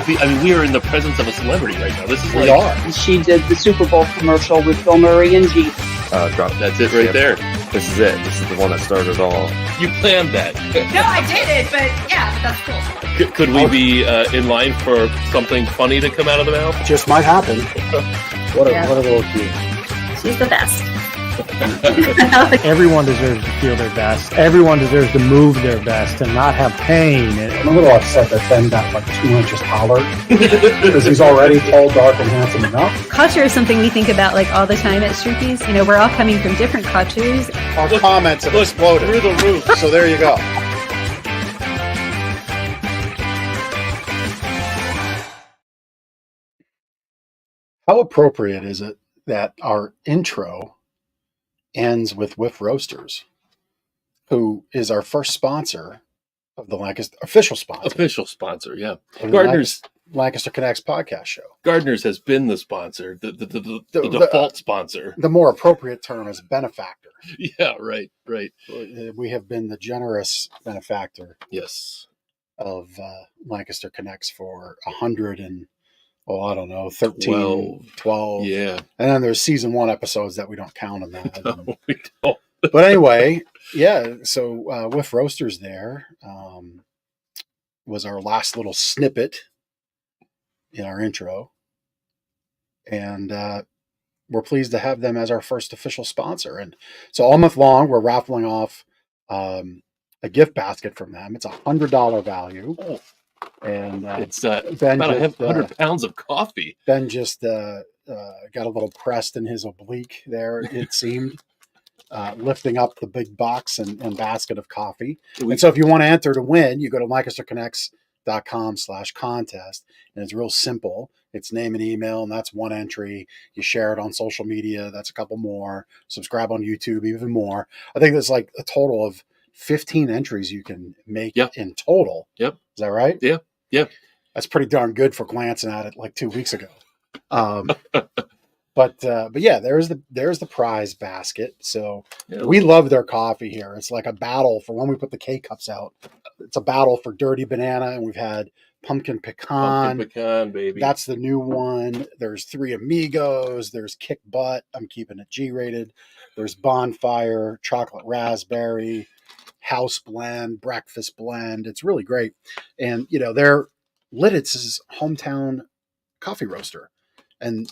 we are in the presence of a celebrity right now. This is We are. She did the Super Bowl commercial with Bill Murray and Jeep. That's it right there. This is it. This is the one that started it all. You planned that. No, I didn't, but yeah, that's cool. Could we be in line for something funny to come out of the mouth? Just might happen. What a little cute. She's the best. Everyone deserves to feel their best. Everyone deserves to move their best and not have pain. I'm a little upset that Ben got like 2 inches taller because he's already tall, dark, and handsome enough. Culture is something we think about like all the time at Stroopies. You know, we're all coming from different cultures. Our comments have exploded Through the roof. So there you go. How appropriate is it that our intro ends with Whiff Roasters, who is our first sponsor of the Lancaster, official sponsor Yeah. of the Gardner's Lancaster Connects podcast show. Gardner's has been the sponsor, the default sponsor. The more appropriate term is benefactor. Yeah, right. We have been the generous benefactor Yes. of Lancaster Connects for 100 and, 13, 12. Yeah. And then there's season 1 episodes that we don't count on that. No, we don't. But anyway, yeah, so Whiff Roasters there was our last little snippet in our intro. And we're pleased to have them as our first official sponsor. And so all month long, we're raffling off a gift basket from them. It's $100 value. Oh. And It's Ben about just, 100 pounds of coffee. Ben just got a little pressed in his oblique there, it seemed, lifting up the big box and basket of coffee. And so if you want to enter to win, you go to lancasterconnects.com/contest. And it's real simple. It's name and email, and that's one entry. You share it on social media. That's a couple more. Subscribe on YouTube, even more. I think there's like a total of 15 entries you can make in total. Yep. Is that right? Yeah. That's pretty darn good for glancing at it like 2 weeks ago. But yeah, there's the prize basket. So we love their coffee here. It's like a battle for when we put the K-Cups out. It's a battle for Dirty Banana, and we've had Pumpkin Pecan. Pumpkin Pecan, baby. That's the new one. There's Three Amigos. There's Kick Butt. I'm keeping it G-rated. There's Bonfire, Chocolate Raspberry, House Blend, Breakfast Blend. It's really great. And, they're Lidditz' hometown coffee roaster. And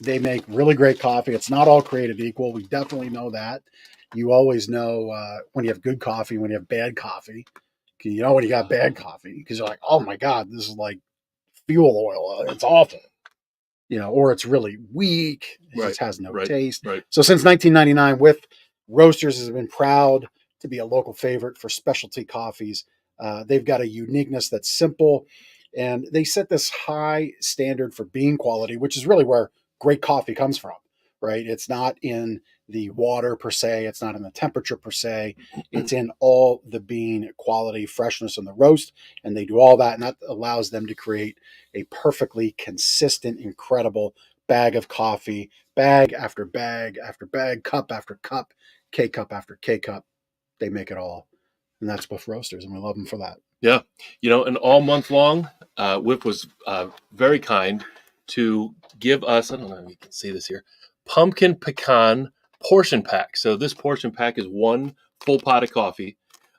they make really great coffee. It's not all created equal. We definitely know that. You always know when you have good coffee, when you have bad coffee. You know when you got bad coffee because you're like, oh my God, this is like fuel oil. It's awful. Or it's really weak. It just has no taste. Right. So since 1999, Whiff Roasters has been proud to be a local favorite for specialty coffees. They've got a uniqueness that's simple, and they set this high standard for bean quality, which is really where great coffee comes from, right? It's not in the water per se. It's not in the temperature per se. It's in all the bean quality, freshness in the roast, and they do all that, and that allows them to create a perfectly consistent, incredible bag of coffee, bag after bag after bag, cup after cup, K-Cup after K-Cup. They make it all. And that's Whiff Roasters, and we love them for that. Yeah. And all month long, Whiff was very kind to give us, I don't know if you can see this here, Pumpkin Pecan portion pack. So this portion pack is 1 full pot of coffee.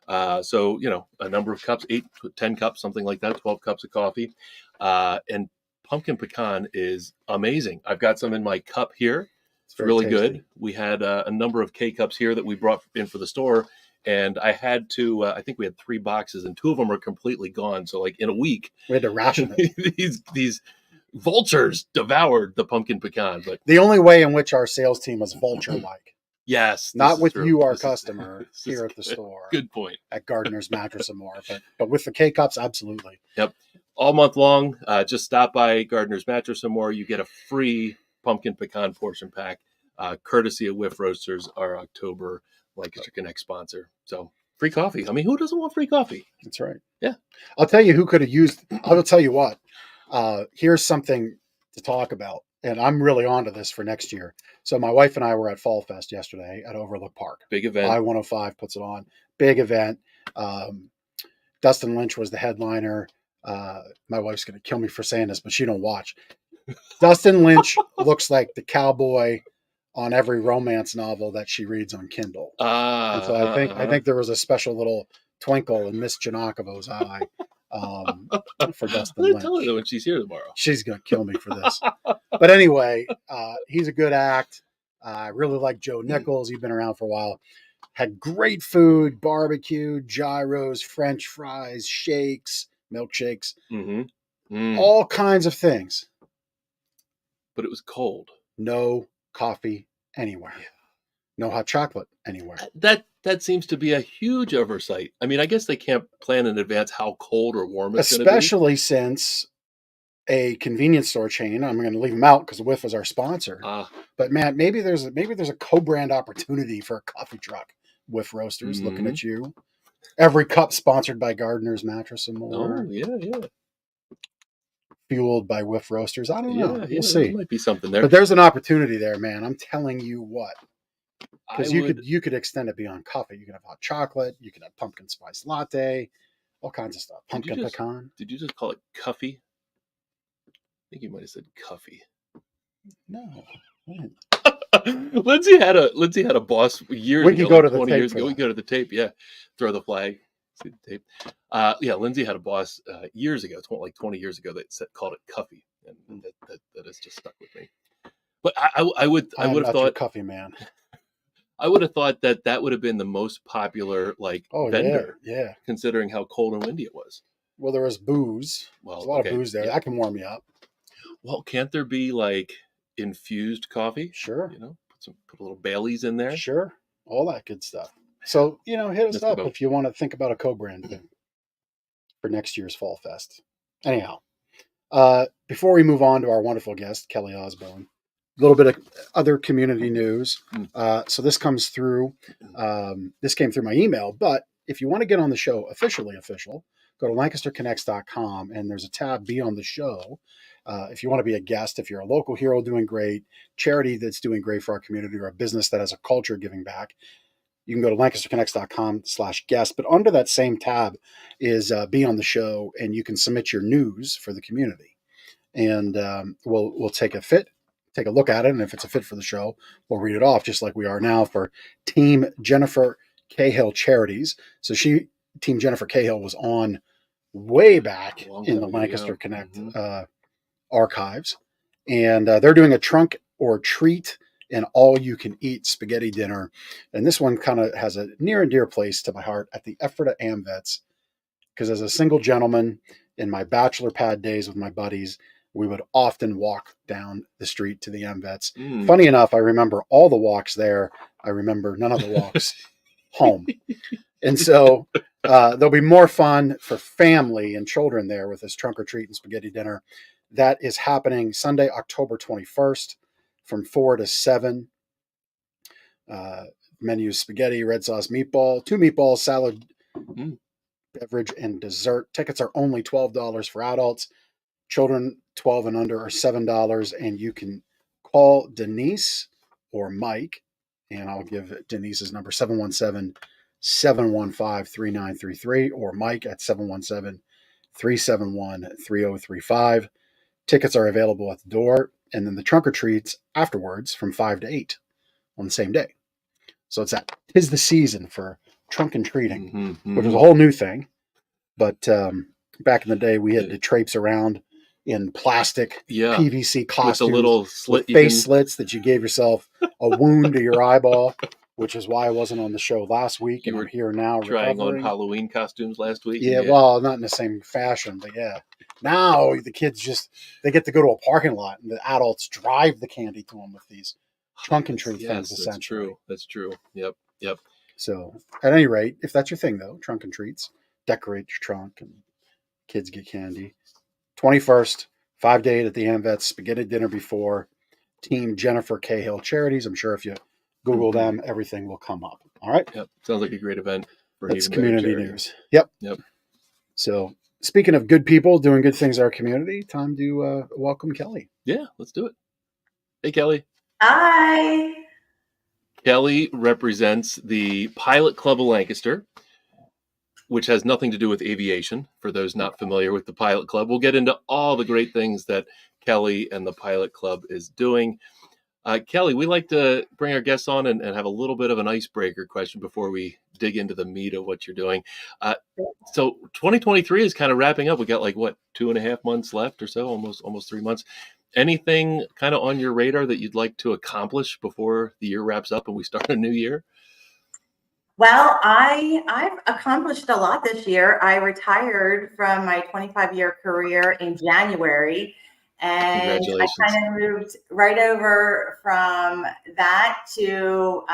So, a number of cups, 8, 10 cups, something like that, 12 cups of coffee. And Pumpkin Pecan is amazing. I've got some in my cup here. It's really tasty. Good. We had a number of K-Cups here that we brought in for the store. And I had to, I think we had 3 boxes, and 2 of them were completely gone. So like in a week, we had to ration it. these vultures devoured the pumpkin pecan. But the only way in which our sales team was vulture-like. Yes. Not with you, our customer, here at the store. Good point. At Gardner's Mattress and More. But with the K-Cups, absolutely. Yep. All month long, just stop by Gardner's Mattress and More. You get a free pumpkin pecan portion pack, courtesy of Whiff Roasters, our October Lancaster Connect sponsor. So free coffee. I mean, who doesn't want free coffee? That's right. Yeah. I'll tell you who could have used, I'll tell you what, here's something to talk about. And I'm really onto this for next year. So my wife and I were at Fall Fest yesterday at Overlook Park. Big event. I-105 puts it on. Big event. Dustin Lynch was the headliner. My wife's going to kill me for saying this, but she don't watch. Dustin Lynch looks like the cowboy on every romance novel that she reads on Kindle. And so I think there was a special little twinkle in Miss Janakovo's eye for Dustin Lynch. Tell her when she's here tomorrow. She's going to kill me for this. But anyway, he's a good act. I really like Joe Nichols. He's been around for a while. Had great food, barbecue, gyros, French fries, shakes, milkshakes, all kinds of things. But it was cold. No coffee anywhere. No hot chocolate anywhere. That seems to be a huge oversight. I mean, I guess they can't plan in advance how cold or warm it's going to be. Especially since a convenience store chain, I'm going to leave them out because Whiff is our sponsor. But man, maybe there's a co-brand opportunity for a coffee truck. Whiff Roasters, looking at you. Every cup sponsored by Gardner's Mattress and More. Oh, yeah. Fueled by Whiff Roasters. I don't know. We'll see. There might be something there. But there's an opportunity there, man. I'm telling you what. Because you could extend it beyond coffee. You can have hot chocolate. You can have pumpkin spice latte. All kinds of stuff. Pumpkin pecan. Did you just call it Cuffy? I think you might have said Cuffy. No. Lindsay had a boss years ago. We can go to the 20 tape years ago. We can go to the tape. Yeah, throw the flag. See the tape. Lindsay had a boss years ago, like 20 years ago, that called it Cuffy, and that has just stuck with me. But I would have thought Cuffy man. I would have thought that would have been the most popular vendor. Yeah. Considering how cold and windy it was. Well, there was booze. There's a lot of booze there. Yeah. That can warm you up. Well, can't there be like infused coffee? Sure. Put a little Baileys in there. Sure. All that good stuff. So, hit us up if you want to think about a co-brand thing for next year's Fall Fest. Anyhow, before we move on to our wonderful guest, Kelly Osborne, a little bit of other community news. So this came through my email, but if you want to get on the show official, go to LancasterConnects.com and there's a tab, Be on the Show. If you want to be a guest, if you're a local hero doing great, charity that's doing great for our community, or a business that has a culture giving back, you can go to LancasterConnects.com/guest. But under that same tab is Be on the Show, and you can submit your news for the community. And we'll take a look at it, and if it's a fit for the show, we'll read it off, just like we are now for Team Jennifer Cahill Charities. So Team Jennifer Cahill was on way back in the Lancaster Connect archives, and they're doing a trunk or treat and all-you-can-eat spaghetti dinner. And this one kind of has a near and dear place to my heart at the Ephrata AmVets, because as a single gentleman in my bachelor pad days with my buddies, we would often walk down the street to the AmVets. Funny enough, I remember all the walks there. I remember none of the walks home. And so there'll be more fun for family and children there with this trunk or treat and spaghetti dinner. That is happening Sunday, October 21st from 4 to 7. Menus: spaghetti, red sauce, meatball, 2 meatballs, salad, beverage, and dessert. Tickets are only $12 for adults. Children 12 and under are $7. And you can call Denise or Mike, and I'll give Denise's number, 717-715-3933, or Mike at 717-371-3035. Tickets are available at the door, and then the trunk or treats afterwards from 5 to 8 on the same day. So it's the season for trunk and treating, which is a whole new thing. But back in the day, we had to traipse around in plastic PVC costumes with a little slit, with face slits that you gave yourself a wound to your eyeball, which is why I wasn't on the show last week. And we're here now trying recovering. On Halloween costumes last week. Yeah, well, not in the same fashion, but yeah. Now the kids they get to go to a parking lot, and the adults drive the candy to them with these trunk and treat things. Essentially, that's true. Yep. So, at any rate, if that's your thing, though, trunk and treats, decorate your trunk, and kids get candy. 21st, 5 to 8 at the AmVets, spaghetti dinner before. Team Jennifer Cahill Charities. I'm sure if you Google them, everything will come up. All right. Yep. Sounds like a great event. That's community news. Yep. So, speaking of good people doing good things in our community, time to welcome Kelly. Yeah, let's do it. Hey, Kelly. Hi. Kelly represents the Pilot Club of Lancaster. which has nothing to do with aviation. For those not familiar with the Pilot Club, we'll get into all the great things that Kelly and the Pilot Club is doing. Kelly, we like to bring our guests on and have a little bit of an icebreaker question before we dig into the meat of what you're doing. So 2023 is kind of wrapping up. We got 2.5 months left or so, almost 3 months. Anything kind of on your radar that you'd like to accomplish before the year wraps up and we start a new year? Well, I've accomplished a lot this year. I retired from my 25-year career in January. And Congratulations. I kind of moved right over from that to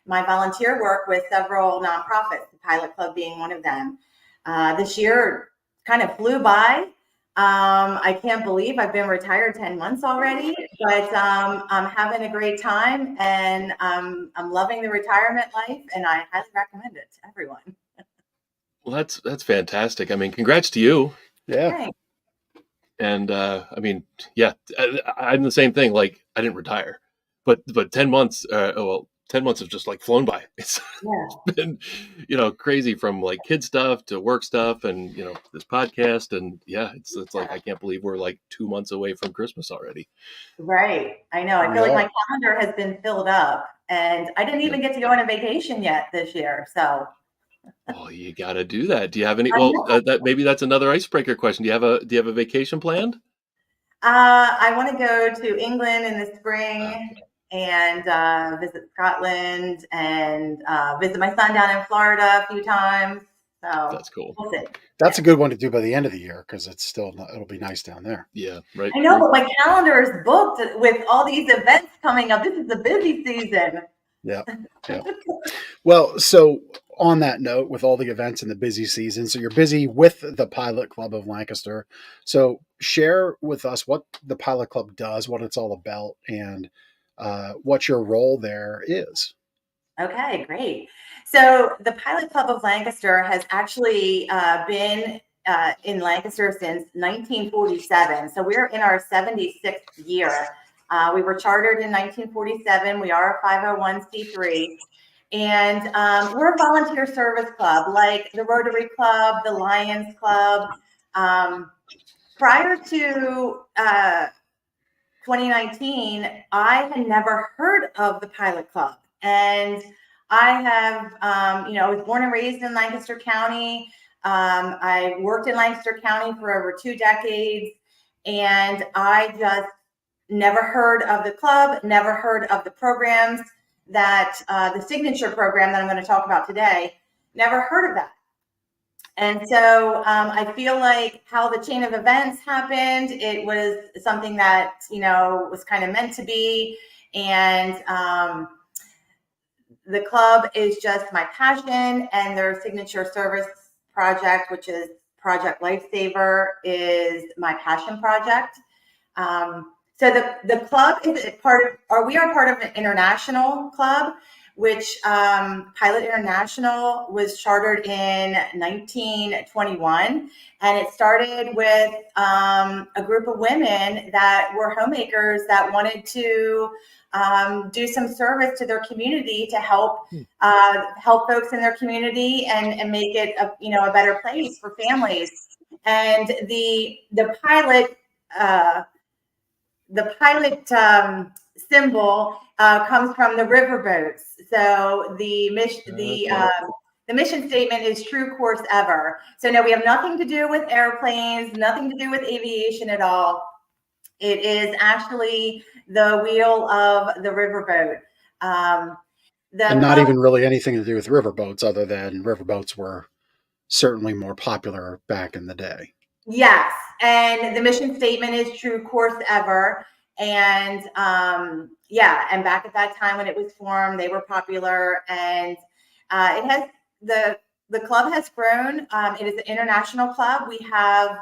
my volunteer work with several nonprofits, the Pilot Club being one of them. This year kind of flew by. I can't believe I've been retired 10 months already, but I'm having a great time, and I'm loving the retirement life, and I highly recommend it to everyone. Well, that's fantastic. I mean, congrats to you. Yeah. Thanks. And I'm the same thing. I didn't retire, but 10 months, 10 months have just flown by. It's been, crazy from kid stuff to work stuff and, this podcast. And it's I can't believe we're 2 months away from Christmas already. Right. I know. I feel like my calendar has been filled up, and I didn't even get to go on a vacation yet this year. So. Oh, you got to do that. Do you have any? Maybe that's another icebreaker question. Do you have a vacation planned? I want to go to England in the spring and visit Scotland and visit my son down in Florida a few times. So that's cool. We'll see. That's a good one to do by the end of the year because it'll be nice down there. Yeah, right. I know, but my calendar is booked with all these events coming up. This is the busy season. Yeah. Well, so on that note, with all the events and the busy season, so you're busy with the Pilot Club of Lancaster. So share with us what the Pilot Club does, what it's all about, and what your role there is. Okay, great. So the Pilot Club of Lancaster has actually been in Lancaster since 1947. So we're in our 76th year. We were chartered in 1947. We are a 501c3. And we're a volunteer service club, like the Rotary Club, the Lions Club. Prior to 2019, I had never heard of the Pilot Club. And I have, I was born and raised in Lancaster County. I worked in Lancaster County for over 2 decades. And I just never heard of the club, never heard of the programs that the signature program that I'm going to talk about today, never heard of that. And so I feel like how the chain of events happened, it was something that, was kind of meant to be. And the club is just my passion, and their signature service project, which is Project Lifesaver, is my passion project. So the club is we are part of an international club, which Pilot International was chartered in 1921. And it started with a group of women that were homemakers that wanted to do some service to their community to help folks in their community and make it a better place for families. And the pilot symbol comes from the riverboats. So the mission statement is "True Course Ever." So no, we have nothing to do with airplanes, nothing to do with aviation at all. It is actually the wheel of the riverboat. And not even really anything to do with riverboats, other than riverboats were certainly more popular back in the day. Yes, and the mission statement is "True Course Ever." And and back at that time when it was formed, they were popular, and it has the club has grown. It is an international club. We have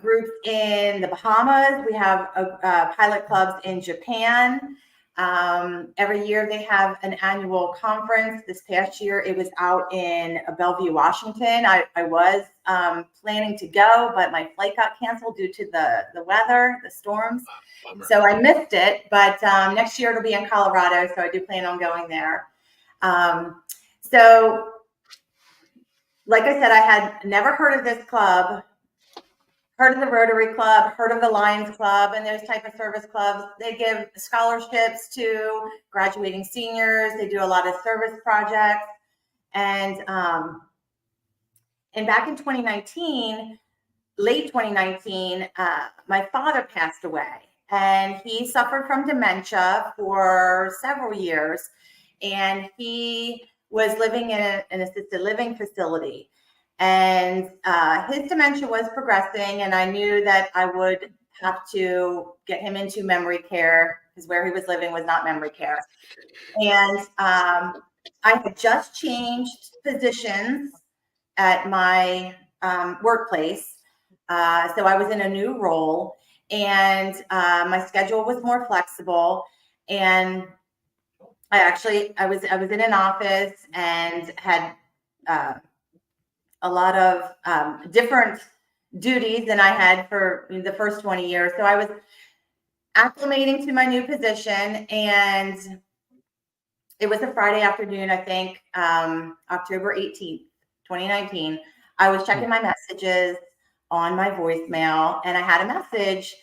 groups in the Bahamas. We have pilot clubs in Japan. Every year they have an annual conference. This past year it was out in Bellevue, Washington. I was planning to go, but my flight got canceled due to the weather, the storms. So I missed it, but next year it'll be in Colorado. So I do plan on going there. So So, like I said, I had never heard of this club, heard of the Rotary Club, heard of the Lions Club, and those type of service clubs. They give scholarships to graduating seniors. They do a lot of service projects. And back in 2019, late 2019, my father passed away, and he suffered from dementia for several years, and he was living in an assisted living facility, and his dementia was progressing, and I knew that I would have to get him into memory care because where he was living was not memory care. And I had just changed positions at my workplace. So I was in a new role, and my schedule was more flexible. And I was in an office and had a lot of different duties than I had for the first 20 years. So I was acclimating to my new position, and it was a Friday afternoon, I think, October 18th, 2019. I was checking my messages on my voicemail, and I had a message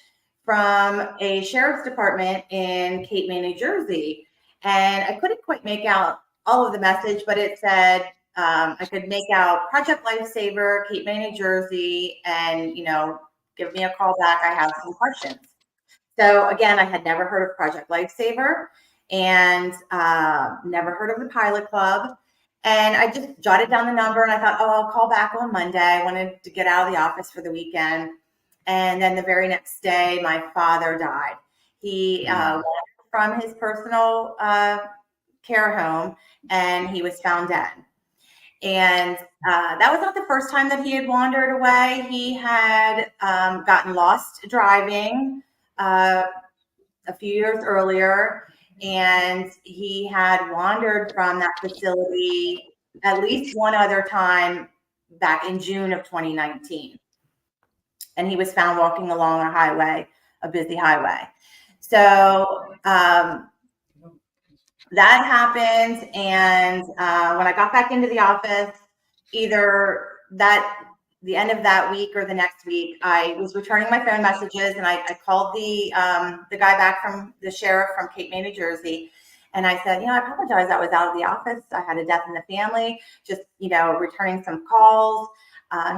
from a sheriff's department in Cape May, New Jersey. And I couldn't quite make out all of the message, but it said, I could make out Project Lifesaver, Cape May, New Jersey, and, give me a call back. I have some questions. So again, I had never heard of Project Lifesaver and never heard of the Pilot Club. And I just jotted down the number, and I thought, I'll call back on Monday. I wanted to get out of the office for the weekend. And then the very next day, my father died. He wandered from his personal care home, and he was found dead. And that was not the first time that he had wandered away. He had gotten lost driving a few years earlier, and he had wandered from that facility at least one other time back in June of 2019. And he was found walking along a highway, a busy highway. So that happened. And when I got back into the office, either the end of that week or the next week, I was returning my phone messages, and I called the guy back from the sheriff from Cape May, New Jersey. And I said, I apologize. I was out of the office. I had a death in the family, just, returning some calls.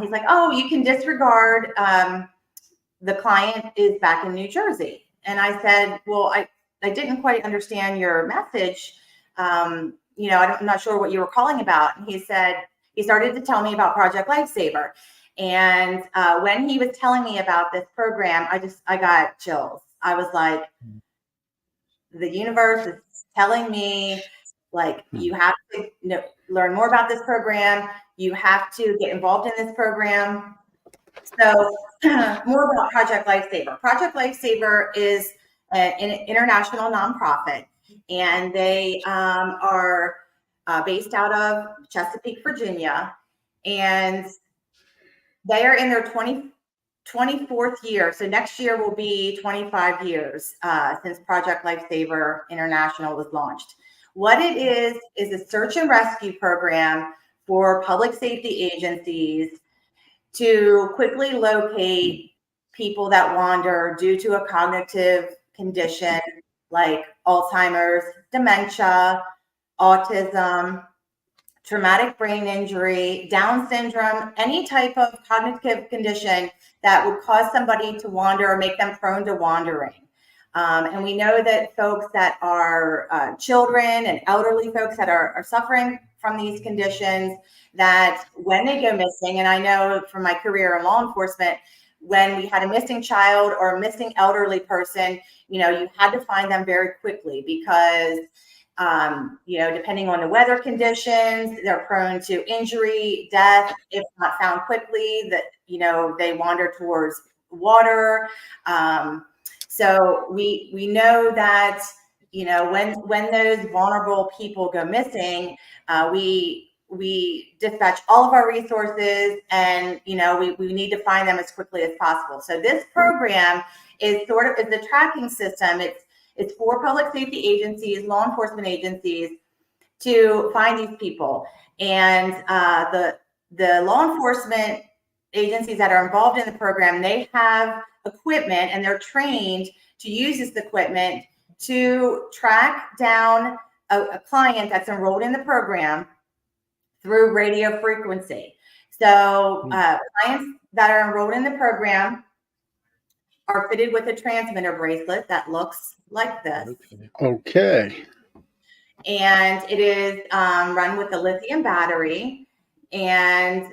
He's like, oh, you can disregard. The client is back in New Jersey. And I said, well, I didn't quite understand your message. I'm not sure what you were calling about. And he started to tell me about Project Lifesaver. And when he was telling me about this program, I got chills. I was like, the universe is telling me, like, you have to learn more about this program. You have to get involved in this program. So more about Project Lifesaver. Project Lifesaver is an international nonprofit, and they are based out of Chesapeake, Virginia, and they are in their 24th year. So next year will be 25 years since Project Lifesaver International was launched. What it is a search and rescue program for public safety agencies to quickly locate people that wander due to a cognitive condition like Alzheimer's, dementia, autism, traumatic brain injury, Down syndrome, any type of cognitive condition that would cause somebody to wander or make them prone to wandering. And we know that folks that are children and elderly folks that are suffering from these conditions, that when they go missing, and I know from my career in law enforcement, when we had a missing child or a missing elderly person, you had to find them very quickly because depending on the weather conditions, they're prone to injury, death, if not found quickly, that, they wander towards water. So we know that, when those vulnerable people go missing, we dispatch all of our resources, and, we need to find them as quickly as possible. So this program is a tracking system. It's for public safety agencies, law enforcement agencies, to find these people. And the law enforcement agencies that are involved in the program, they have equipment and they're trained to use this equipment to track down a client that's enrolled in the program through radio frequency. So clients that are enrolled in the program are fitted with a transmitter bracelet that looks like this. Okay. And it is run with a lithium battery, and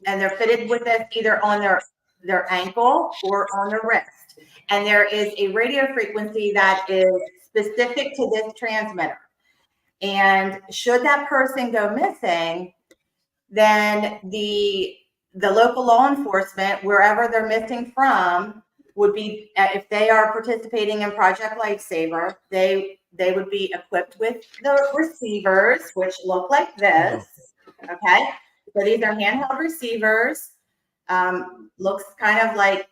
they're fitted with this either on their ankle or on their wrist. And there is a radio frequency that is specific to this transmitter. And should that person go missing, then the local law enforcement, wherever they're missing from, would be, if they are participating in Project Lifesaver, they would be equipped with the receivers, which look like this. Okay, so these are handheld receivers. Looks kind of like,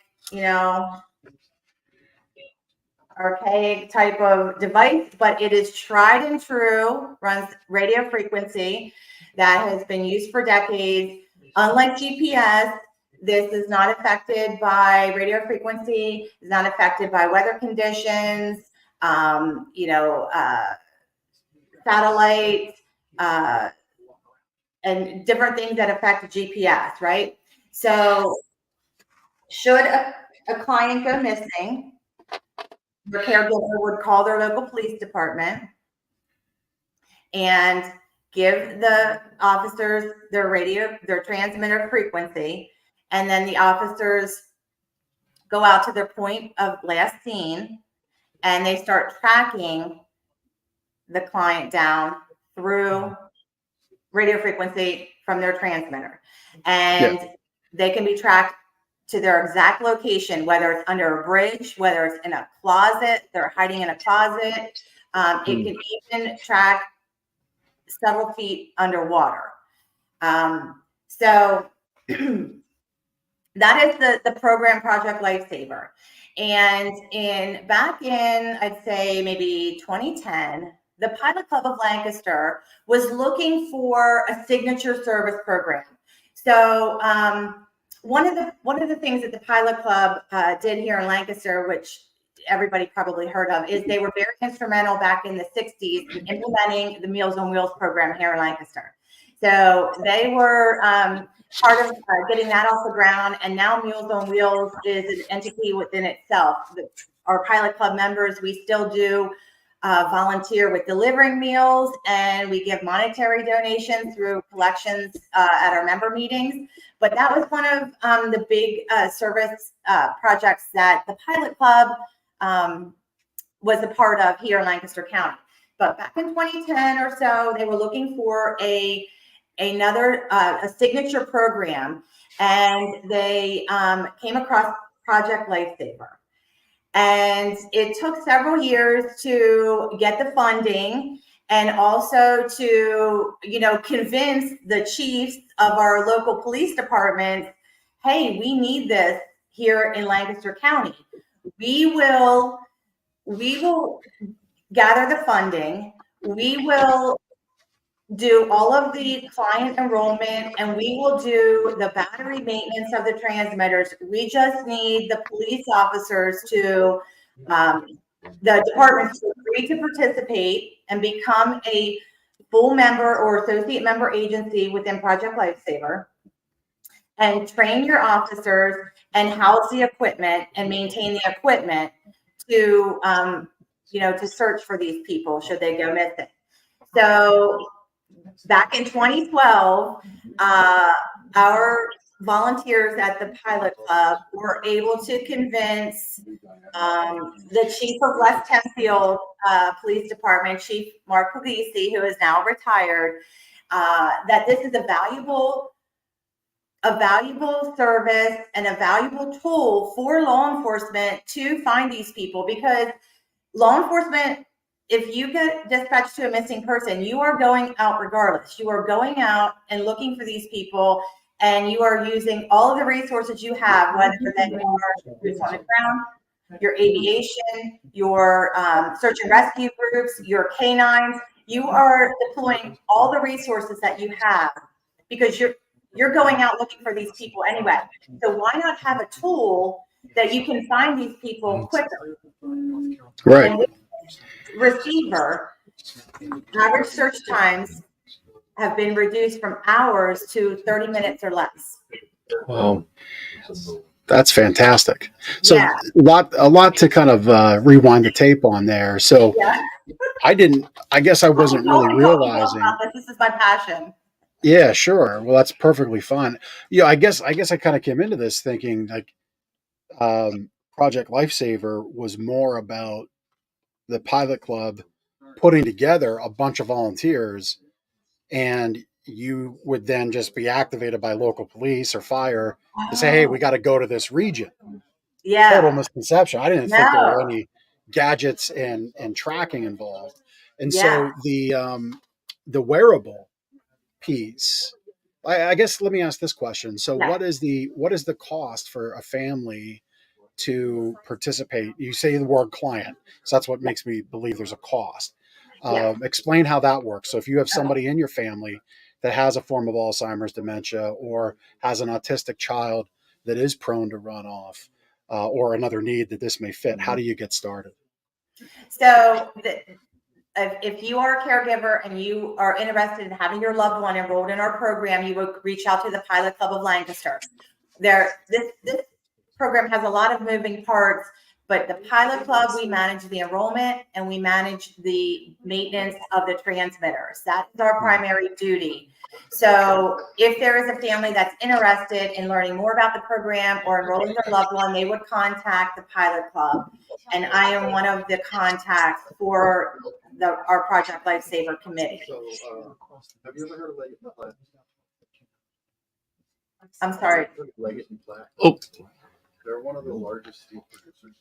archaic type of device, but it is tried and true, runs radio frequency that has been used for decades. Unlike GPS, this is not affected by radio frequency, is not affected by weather conditions, satellite, and different things that affect GPS, right? So should a client go missing, the caregiver would call their local police department and give the officers their transmitter frequency, and then the officers go out to their point of last seen and they start tracking the client down through radio frequency from their transmitter. And they can be tracked to their exact location, whether it's under a bridge, whether it's in a closet, they're hiding in a closet. It can even track several feet underwater. So that is the program Project Lifesaver. And back in, I'd say maybe 2010, the Pilot Club of Lancaster was looking for a signature service program. So one of the things that the Pilot Club did here in Lancaster, which everybody probably heard of, is they were very instrumental back in the 60s in implementing the Meals on Wheels program here in Lancaster. So they were part of getting that off the ground, and now Meals on Wheels is an entity within itself. Our Pilot Club members, we still do volunteer with delivering meals, and we give monetary donations through collections at our member meetings. But that was one of the big service projects that the Pilot Club was a part of here in Lancaster County. But back in 2010 or so, they were looking for another signature program, and they came across Project Lifesaver. And it took several years to get the funding, and also to, convince the chiefs of our local police departments, hey, we need this here in Lancaster County. We will gather the funding. We will do all of the client enrollment, and we will do the battery maintenance of the transmitters. We just need the police officers to, the departments to agree to participate and become a full member or associate member agency within Project Lifesaver, and train your officers and house the equipment and maintain the equipment to, to search for these people should they go missing. So back in 2012, our volunteers at the Pilot Club were able to convince the chief of West Hempfield Police Department, Chief Mark Puglisi, who is now retired, that this is a valuable service and a valuable tool for law enforcement to find these people. Because law enforcement, if you get dispatched to a missing person, you are going out regardless. You are going out and looking for these people, and you are using all of the resources you have, whether that you are boots on the ground, your aviation, your search and rescue groups, your canines. You are deploying all the resources that you have because you're going out looking for these people anyway. So why not have a tool that you can find these people quicker? Right. And with Receiver, average search times have been reduced from hours to 30 minutes or less. Wow. That's fantastic. So Yeah. a lot to kind of rewind the tape on there. So Yeah. I guess I wasn't really Don't talk realizing. about this. This is my passion. Yeah, sure. Well, that's perfectly fine. Yeah, I guess I kind of came into this thinking like Project Lifesaver was more about the pilot club putting together a bunch of volunteers, and you would then just be activated by local police or fire to say, hey, we got to go to this region. Yeah. Total misconception. I didn't think there were No. any gadgets and tracking involved. And Yeah. so the wearable piece, I guess let me ask this question. So Yeah. what is the cost for a family to participate? You say the word client, so that's what makes me believe there's a cost. Yeah. Explain how that works. So if you have Okay. somebody in your family that has a form of Alzheimer's, dementia, or has an autistic child that is prone to run off, or another need that this may fit, how do you get started? So if you are a caregiver and you are interested in having your loved one enrolled in our program, you would reach out to the Pilot Club of Lancaster. This program has a lot of moving parts, but the Pilot Club, we manage the enrollment and we manage the maintenance of the transmitters. That is our primary duty. So if there is a family that's interested in learning more about the program or enrolling their loved one, they would contact the Pilot Club. And I am one of the contacts for our Project Lifesaver committee. Have you ever heard of Leggett and Platt? I'm sorry. Leggett and Platt. Oh, They're one of the largest steel producers.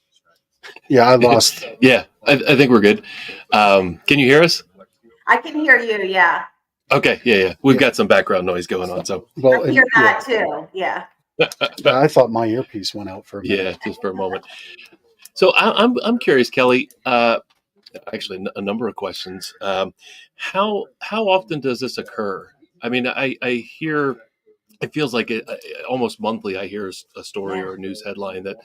Yeah, I lost. yeah. I think we're good. Can you hear us? I can hear you. Yeah. Okay. Yeah. We've got some background noise going on. So Well, I hear that too. Yeah. I thought my earpiece went out for a minute. yeah, just for a moment. So I'm curious, Kelly. Actually, a number of questions. How often does this occur? I mean, I hear. It feels like almost monthly. I hear a story or a news headline that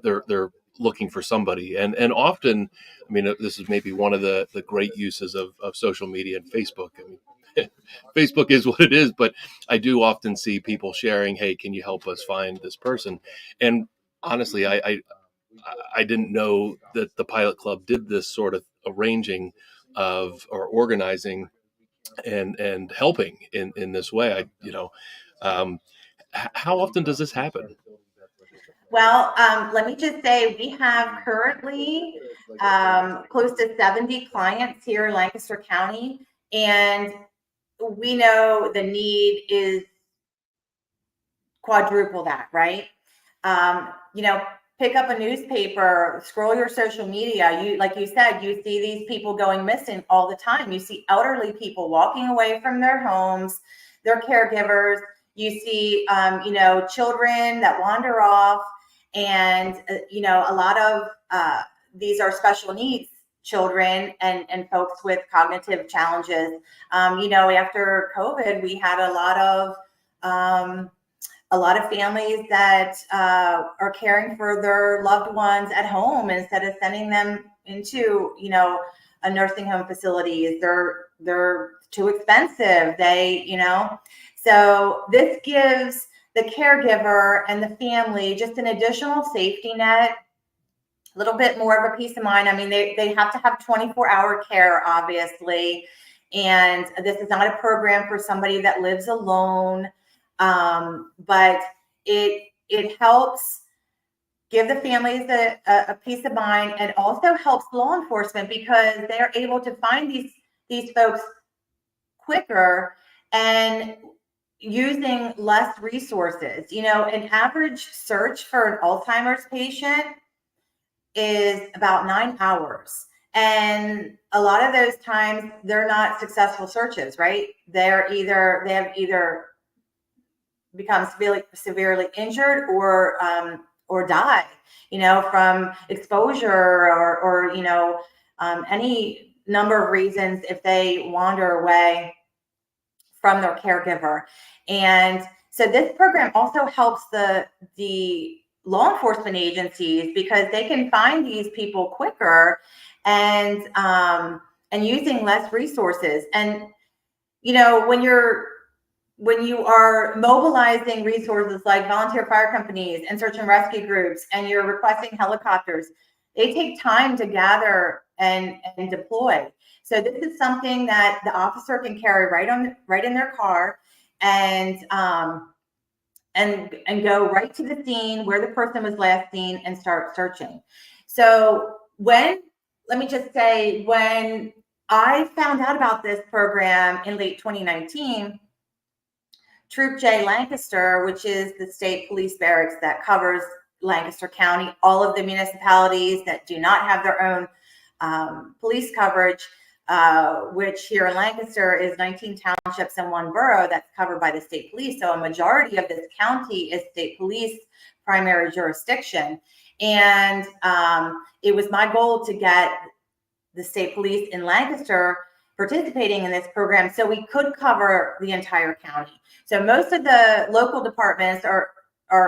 they're looking for somebody, and often, I mean, this is maybe one of the great uses of social media and Facebook. I mean, Facebook is what it is, but I do often see people sharing, "Hey, can you help us find this person?" And honestly, I didn't know that the Pilot Club did this sort of arranging of or organizing and helping in this way. How often does this happen? Well, let me just say we have currently close to 70 clients here in Lancaster County, and we know the need is quadruple that, right? Pick up a newspaper, scroll your social media. Like you said, you see these people going missing all the time. You see elderly people walking away from their homes, their caregivers. You see, children that wander off, and a lot of these are special needs children and folks with cognitive challenges. After COVID, we had a lot of families that are caring for their loved ones at home instead of sending them into, a nursing home facility. They're too expensive. So this gives the caregiver and the family just an additional safety net, a little bit more of a peace of mind. I mean, they have to have 24-hour care, obviously. And this is not a program for somebody that lives alone. But it helps give the families a peace of mind, and also helps law enforcement because they're able to find these folks quicker and using less resources. An average search for an Alzheimer's patient is about 9 hours. And a lot of those times they're not successful searches, right? They have either become severely injured or die, from exposure or any number of reasons if they wander away from their caregiver. And so this program also helps the law enforcement agencies because they can find these people quicker and using less resources. And when you are mobilizing resources like volunteer fire companies and search and rescue groups, and you're requesting helicopters, they take time to gather and deploy. So this is something that the officer can carry right in their car and go right to the scene where the person was last seen and start searching. So let me just say, when I found out about this program in late 2019, Troop J Lancaster, which is the state police barracks that covers Lancaster County, all of the municipalities that do not have their own police coverage, which here in Lancaster is 19 townships and 1 borough that's covered by the state police. So a majority of this county is state police primary jurisdiction. And it was my goal to get the state police in Lancaster participating in this program so we could cover the entire county. So most of the local departments are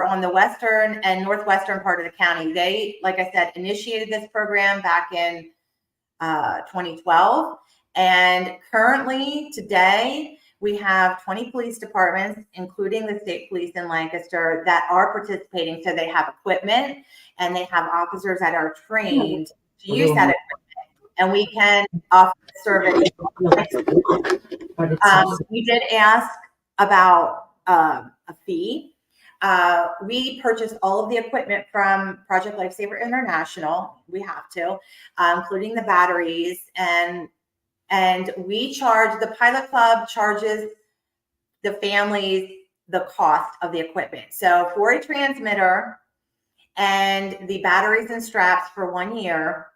on the western and northwestern part of the county. They, like I said, initiated this program back in 2012. And currently, today, we have 20 police departments, including the state police in Lancaster, that are participating. So they have equipment and they have officers that are trained to use that equipment. And we can offer service. You did ask about a fee. We purchased all of the equipment from Project Lifesaver International. We have to, including the batteries, and we charge, the pilot club charges the families the cost of the equipment. So for a transmitter and the batteries and straps for 1 year,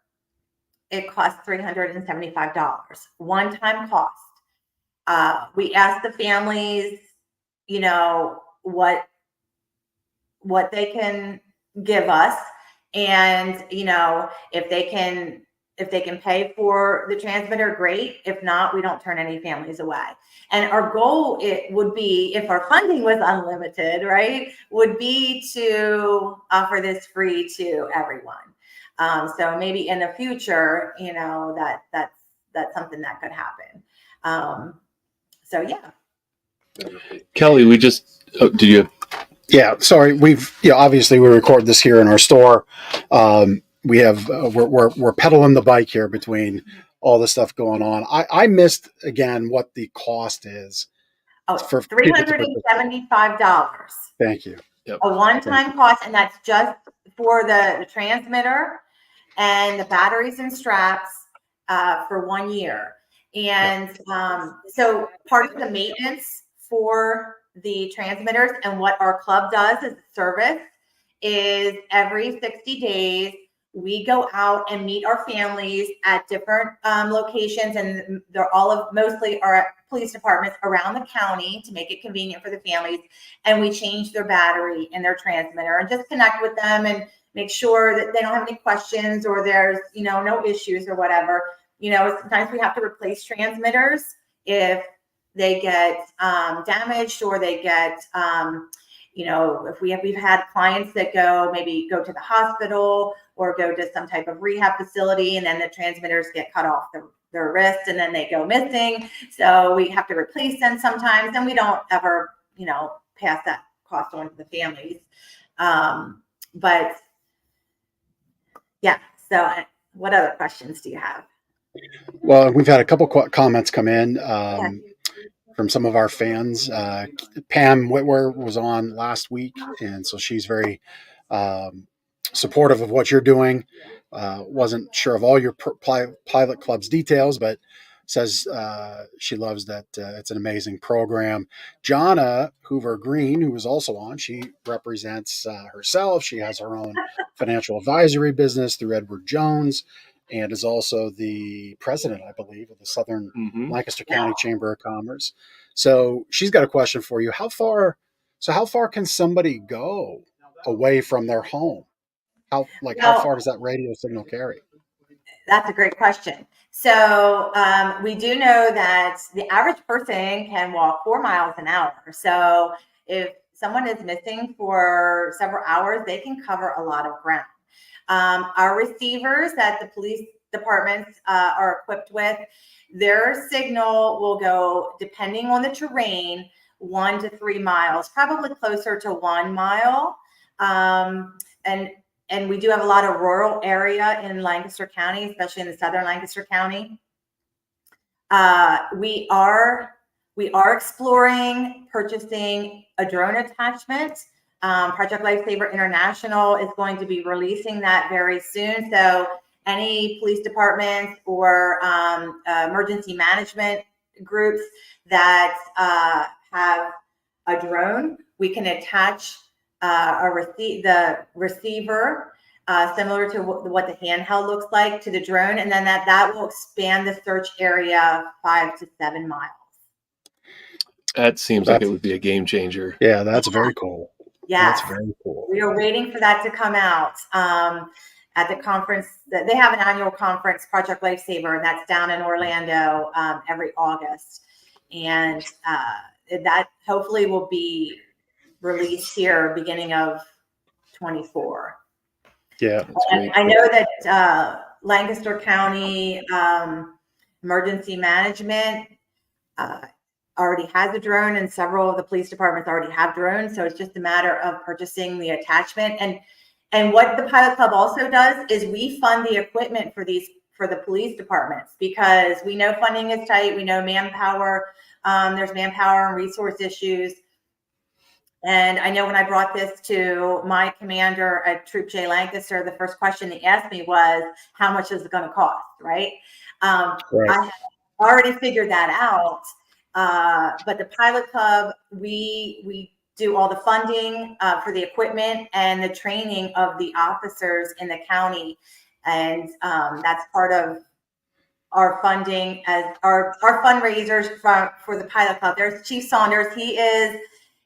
it costs $375, one-time cost. We ask the families, what they can give us, and if they can pay for the transmitter, great. If not, we don't turn any families away. And our goal, it would be, if our funding was unlimited, right, would be to offer this free to everyone. So maybe in the future, that's something that could happen. So yeah. Kelly, we just did you? Yeah, sorry. Obviously we record this here in our store. We have we're pedaling the bike here between all the stuff going on. I missed again what the cost is. Oh, for $375. Thank you. Yep. A one-time cost, and that's just for the transmitter and the batteries and straps for 1 year. And so part of the maintenance for the transmitters and what our club does as a service is every 60 days, we go out and meet our families at different locations, and they're mostly are police departments around the county to make it convenient for the families. And we change their battery and their transmitter and just connect with them and make sure that they don't have any questions or there's, no issues or whatever. Sometimes we have to replace transmitters if they get damaged or they get, if we've had clients that go to the hospital or go to some type of rehab facility, and then the transmitters get cut off their wrist and then they go missing. So we have to replace them sometimes, and we don't ever, pass that cost on to the families. But yeah, so what other questions do you have? Well, we've had a couple comments come in from some of our fans. Pam Whitwer was on last week, and so she's very supportive of what you're doing. Wasn't sure of all your pilot club's details, but says she loves that it's an amazing program. Jonna Hoover Green, who was also on, she represents herself. She has her own financial advisory business through Edward Jones, and is also the president, I believe, of the Southern Lancaster County Chamber of Commerce. So she's got a question for you. How far can somebody go away from their home? How far does that radio signal carry? That's a great question. So we do know that the average person can walk 4 miles an hour. So if someone is missing for several hours, they can cover a lot of ground. Our receivers that the police departments are equipped with, their signal will go, depending on the terrain, 1 to 3 miles, probably closer to 1 mile. And we do have a lot of rural area in Lancaster County, especially in the southern Lancaster County. We are exploring purchasing a drone attachment. Project Lifesaver International is going to be releasing that very soon. So any police departments or emergency management groups that have a drone, we can attach the receiver similar to what the handheld looks like to the drone, and then that will expand the search area 5 to 7 miles. That seems like it would be a game changer. Yeah, that's very cool. Yes. That's very cool. We are waiting for that to come out at the conference. They have an annual conference, Project Lifesaver, and that's down in Orlando every August. And that hopefully will be released here beginning of 24. Yeah. I know that Lancaster County Emergency Management already has a drone, and several of the police departments already have drones. So it's just a matter of purchasing the attachment. And what the Pilot Club also does is we fund the equipment for the police departments, because we know funding is tight. We know manpower. There's manpower and resource issues. And I know when I brought this to my commander at Troop J Lancaster, the first question he asked me was, how much is it going to cost, right? Right. I had already figured that out. But the Pilot Club, we do all the funding for the equipment and the training of the officers in the county. And that's part of our funding as our fundraisers for the Pilot Club. There's Chief Saunders. He is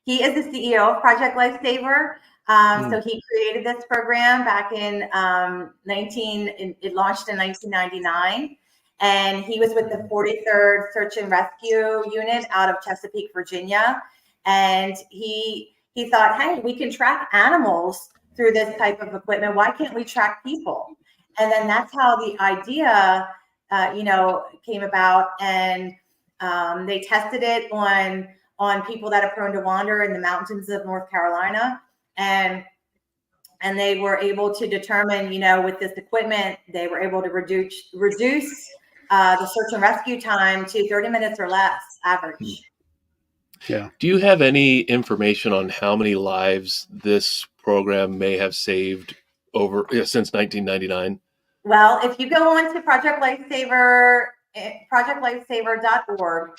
the CEO of Project Lifesaver. So he created this program back in it launched in 1999. And he was with the 43rd Search and Rescue Unit out of Chesapeake, Virginia. And he thought, hey, we can track animals through this type of equipment. Why can't we track people? And then that's how the idea, came about. And they tested it on people that are prone to wander in the mountains of North Carolina. And they were able to determine, with this equipment, they were able to reduce the search and rescue time to 30 minutes or less average. Yeah. Do you have any information on how many lives this program may have saved since 1999? Well, if you go on to Project Lifesaver, projectlifesaver.org,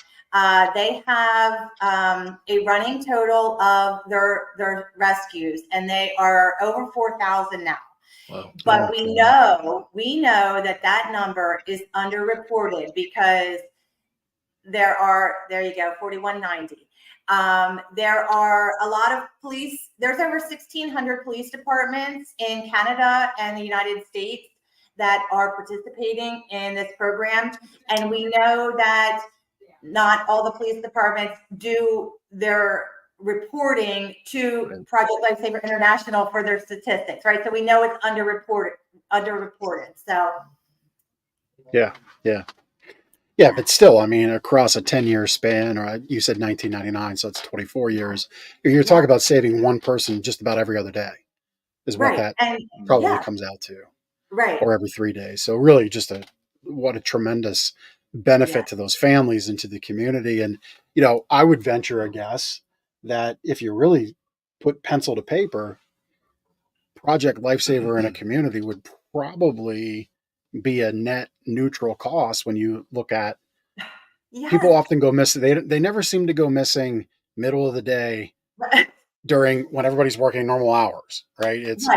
they have a running total of their rescues, and they are over 4,000 now. Wow. But we know that number is underreported, because there you go, 4190. There are a lot of police. There's over 1,600 police departments in Canada and the United States that are participating in this program. And we know that not all the police departments do their reporting to Project Lifesaver International for their statistics, right? So we know it's underreported. So Yeah, but still, I mean, across a 10-year span, or you said 1999, so it's 24 years. You're talking about saving one person just about every other day, is what that probably comes out to. Right. Or every 3 days. So really just what a tremendous benefit to those families and to the community. And, I would venture a guess that if you really put pencil to paper, Project Lifesaver in a community would probably be a net neutral cost when you look at people often go missing. They never seem to go missing middle of the day when everybody's working normal hours, right? It's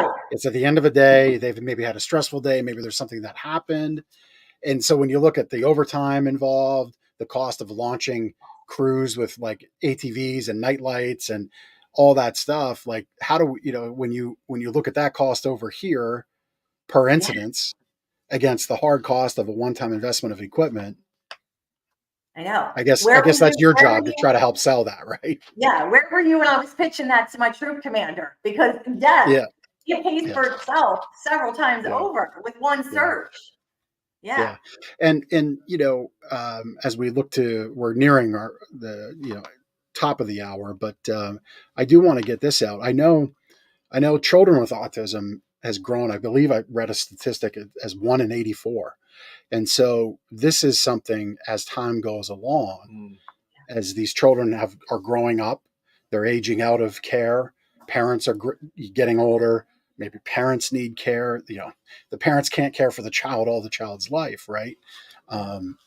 at the end of a day. They've maybe had a stressful day. Maybe there's something that happened. And so when you look at the overtime involved, the cost of launching crews with like ATVs and night lights and all that stuff, like how do we, when you look at that cost over here per incidence, against the hard cost of a one-time investment of equipment, I know. I guess Where were that's your where were job to you? try to help sell that, right? Yeah, where were you when I was pitching that to my troop commander? Because yes, Yeah, it pays yeah, for itself several times yeah, over with one yeah, search. Yeah. yeah. And as we look to, we're nearing top of the hour, but I do want to get this out. I know children with autism has grown. I believe I read a statistic as 1 in 84. And so this is something, as time goes along, as these children are growing up, they're aging out of care. Parents are getting older. Maybe parents need care. The parents can't care for the child all the child's life, right? Um,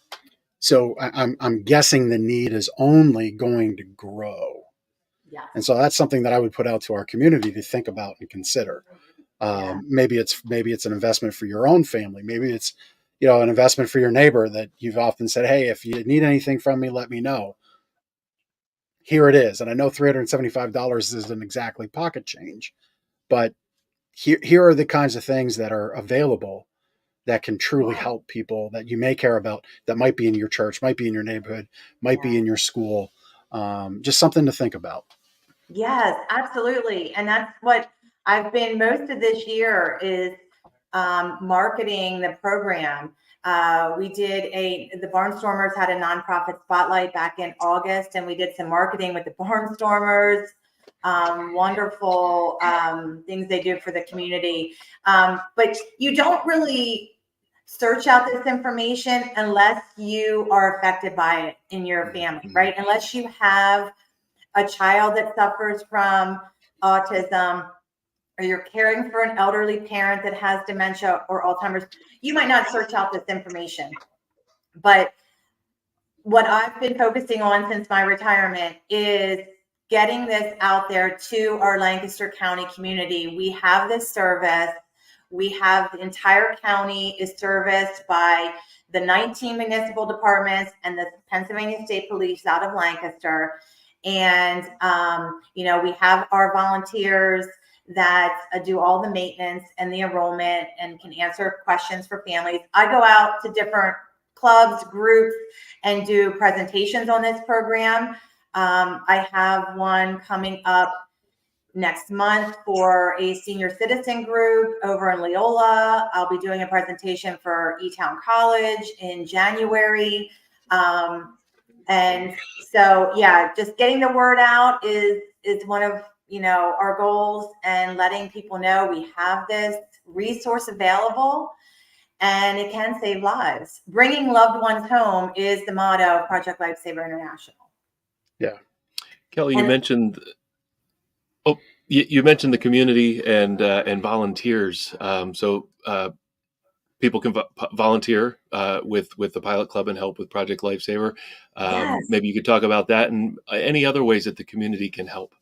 so I'm guessing the need is only going to grow. Yeah. And so that's something that I would put out to our community to think about and consider. Maybe it's an investment for your own family. Maybe it's an investment for your neighbor that you've often said, hey, if you need anything from me, let me know. Here it is. And I know $375 isn't exactly pocket change, but here are the kinds of things that are available that can truly help people that you may care about, that might be in your church, might be in your neighborhood, might be in your school. Just something to think about. Yes, absolutely. And that's what I've been most of this year is marketing the program. The Barnstormers had a nonprofit spotlight back in August, and we did some marketing with the Barnstormers. Wonderful things they do for the community. But you don't really search out this information unless you are affected by it in your family, right? Unless you have a child that suffers from autism, or you're caring for an elderly parent that has dementia or Alzheimer's, you might not search out this information. But what I've been focusing on since my retirement is getting this out there to our Lancaster County community. We have this service. We have the entire county is serviced by the 19 municipal departments and the Pennsylvania State Police out of Lancaster. And, we have our volunteers that do all the maintenance and the enrollment and can answer questions for families. I go out to different clubs, groups, and do presentations on this program. I have one coming up next month for a senior citizen group over in Leola. I'll be doing a presentation for E-Town College in January. And so, just getting the word out is one of, our goals, and letting people know we have this resource available and it can save lives. Bringing loved ones home is the motto of Project Lifesaver International. Yeah. Kelly, you mentioned the community and volunteers. So people can volunteer with the Pilot Club and help with Project Lifesaver. Yes. Maybe you could talk about that and any other ways that the community can help.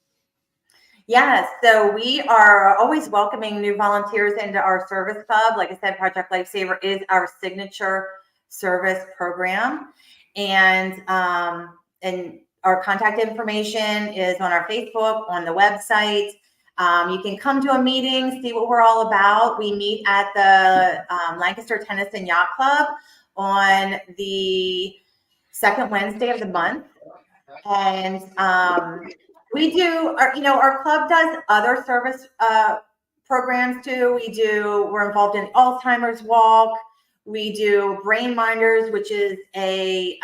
Yes, so we are always welcoming new volunteers into our service club. Like I said, Project Lifesaver is our signature service program, and our contact information is on our Facebook, on the website. You can come to a meeting, see what we're all about. We meet at the Lancaster Tennis and Yacht Club on the second Wednesday of the month, and we do our club does other service programs too. We're involved in Alzheimer's Walk. We do Brain Minders, which is a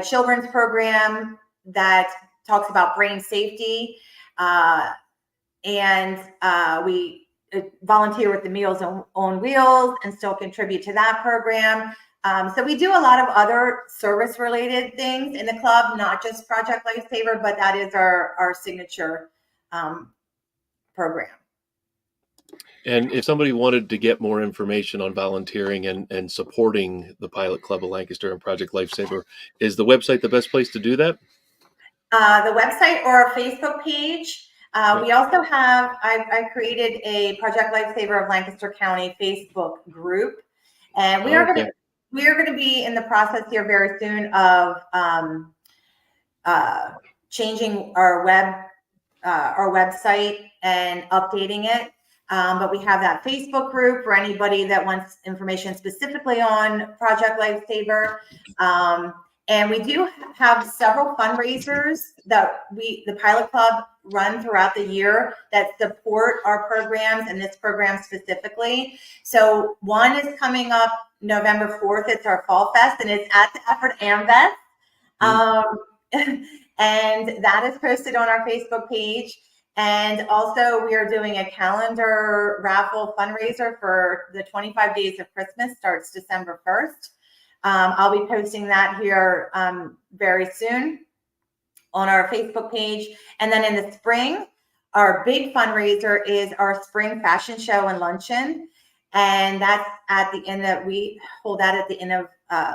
children's program that talks about brain safety. And we volunteer with the Meals on Wheels and still contribute to that program. So we do a lot of other service-related things in the club, not just Project Lifesaver, but that is our signature program. And if somebody wanted to get more information on volunteering and supporting the Pilot Club of Lancaster and Project Lifesaver, is the website the best place to do that? The website or our Facebook page. We also have, I created a Project Lifesaver of Lancaster County Facebook group, and we are going to be in the process here very soon of changing our website and updating it. But we have that Facebook group for anybody that wants information specifically on Project Lifesaver. And we do have several fundraisers that the Pilot Club run throughout the year that support our programs and this program specifically. So one is coming up November 4th. It's our Fall Fest, and it's at the Effort Amvest. And that is posted on our Facebook page. And also we are doing a calendar raffle fundraiser for the 25 Days of Christmas, starts December 1st. I'll be posting that here very soon on our Facebook page. And then in the spring, our big fundraiser is our spring fashion show and luncheon. And that's at the end of, we hold that at the end of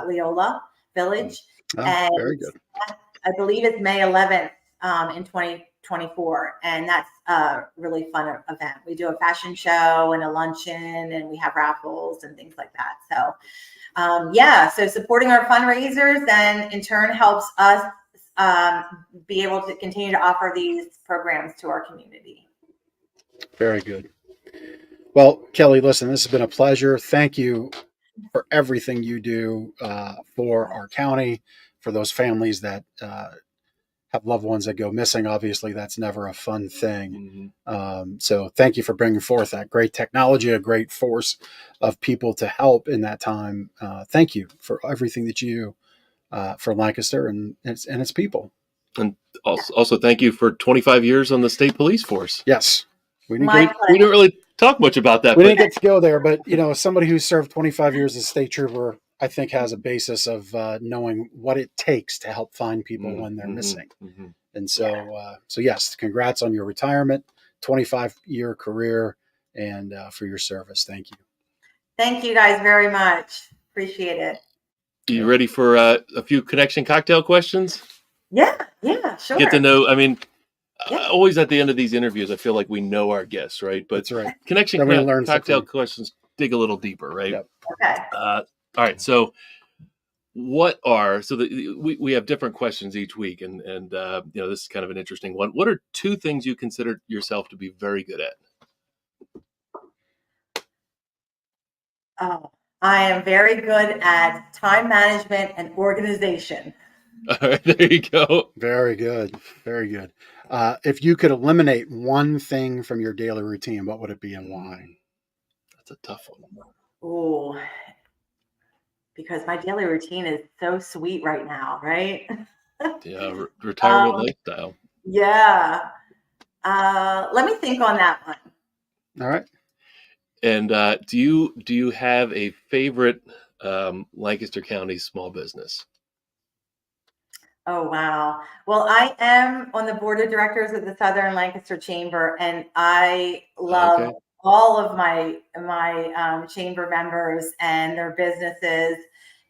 Leola Village. And very good. I believe it's May 11th in 2024. And that's a really fun event. We do a fashion show and a luncheon, and we have raffles and things like that. So so supporting our fundraisers then in turn helps us be able to continue to offer these programs to our community. Very good. Well, Kelly, listen, this has been a pleasure. Thank you for everything you do for our county, for those families that have loved ones that go missing. Obviously, that's never a fun thing. So thank you for bringing forth that great technology, a great force of people to help in that time. Thank you for everything that you do for Lancaster and its people. And also thank you for 25 years on the state police force. Yes. We didn't really talk much about that. We didn't get to go there, but somebody who served 25 years as a state trooper, I think, has a basis of knowing what it takes to help find people when they're missing. And so yes, congrats on your retirement, 25-year career, and for your service. Thank you. Thank you guys very much. Appreciate it. You ready for a few connection cocktail questions? Yeah, sure. Get to know, always at the end of these interviews, I feel like we know our guests, right? But that's right. Connection cocktail questions dig a little deeper, right? Yep. Okay. All right. So we have different questions each week, and this is kind of an interesting one. What are two things you consider yourself to be very good at? Oh, I am very good at time management and organization. All right, there you go. Very good. Very good. If you could eliminate one thing from your daily routine, what would it be and why? That's a tough one. Oh, because my daily routine is so sweet right now, right? Yeah, retirement lifestyle. Yeah. Let me think on that one. All right. And do you have a favorite Lancaster County small business? Oh, wow. Well, I am on the board of directors of the Southern Lancaster Chamber, and I love all of my chamber members and their businesses,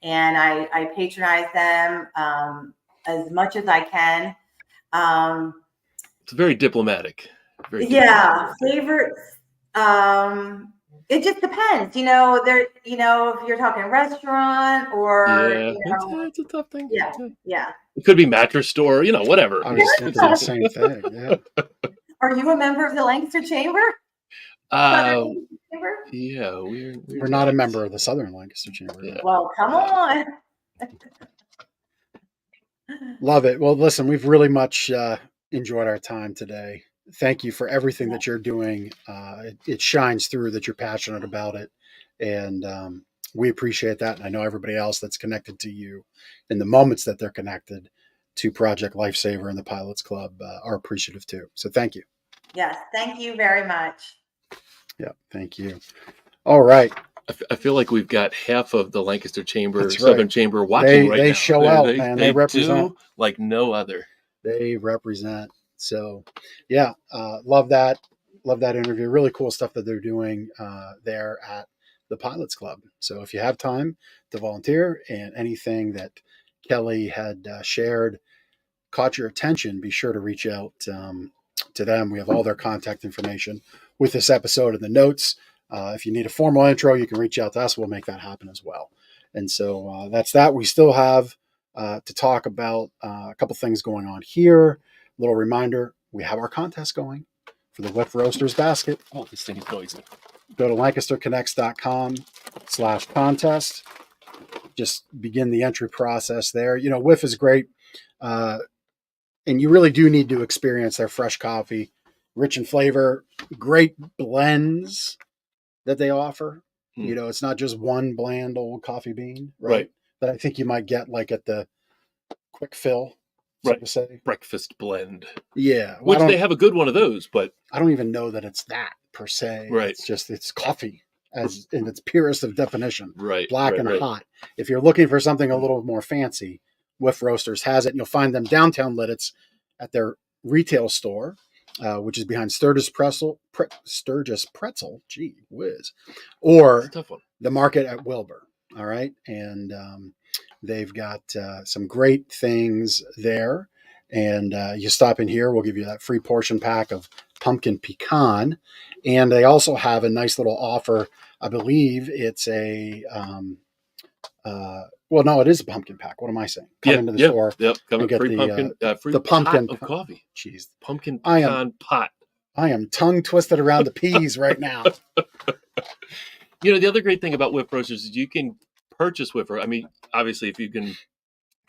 and I patronize them as much as I can. It's very diplomatic. Favorites. It just depends, if you're talking restaurant or it's a tough thing. Yeah. It could be mattress store, whatever. I was thinking the same thing. Yeah. Are you a member of the Lancaster Chamber? Yeah, we're not a member of the Southern Lancaster Chamber. Yeah. Well, come on. Love it. Well, listen, we've really much enjoyed our time today. Thank you for everything that you're doing. It shines through that you're passionate about it. And we appreciate that. And I know everybody else that's connected to you in the moments that they're connected to Project Lifesaver and the Pilots Club are appreciative too. So thank you. Yes. Thank you very much. Yeah. Thank you. All right. I feel like we've got half of the Lancaster Chamber, That's Southern right. Chamber watching right now. They show out, man. They represent like no other. They represent. So, yeah, love that. Love that interview. Really cool stuff that they're doing there at the Pilots Club. So if you have time to volunteer and anything that Kelly had shared caught your attention, be sure to reach out to them. We have all their contact information with this episode in the notes. If you need a formal intro, you can reach out to us. We'll make that happen as well. And so that's that. We still have to talk about a couple things going on here. Little reminder, we have our contest going for the Whiff Roasters basket. Oh, this thing is noisy. Go to lancasterconnects.com/contest. Just begin the entry process there. You know, Whiff is great. And you really do need to experience their fresh coffee, rich in flavor, great blends that they offer. You know, it's not just one bland old coffee bean, right? That I think you might get like at the quick fill, so to say. Breakfast blend. Yeah. Which they have a good one of those, but I don't even know that it's that per se. Right. It's just, it's coffee as in its purest of definition. Right. Black and hot. If you're looking for something a little more fancy, Whiff Roasters has it. And you'll find them downtown Lidditz at their retail store, which is behind Sturgis Pretzel. Gee whiz. Or It's a tough one. the market at Wilbur. All right. And they've got some great things there. And you stop in here, we'll give you that free portion pack of pumpkin pecan. And they also have a nice little offer. I believe it's a, well, no, it is a pumpkin pack. What am I saying? Come into the store. Yep. Come and get free the, pumpkin, free the pumpkin pot of coffee. Jeez. Pumpkin I pecan pot. I am tongue twisted around the peas right now. You know, the other great thing about Whiff Roasters is you can purchase Whiff. I mean, obviously, if you can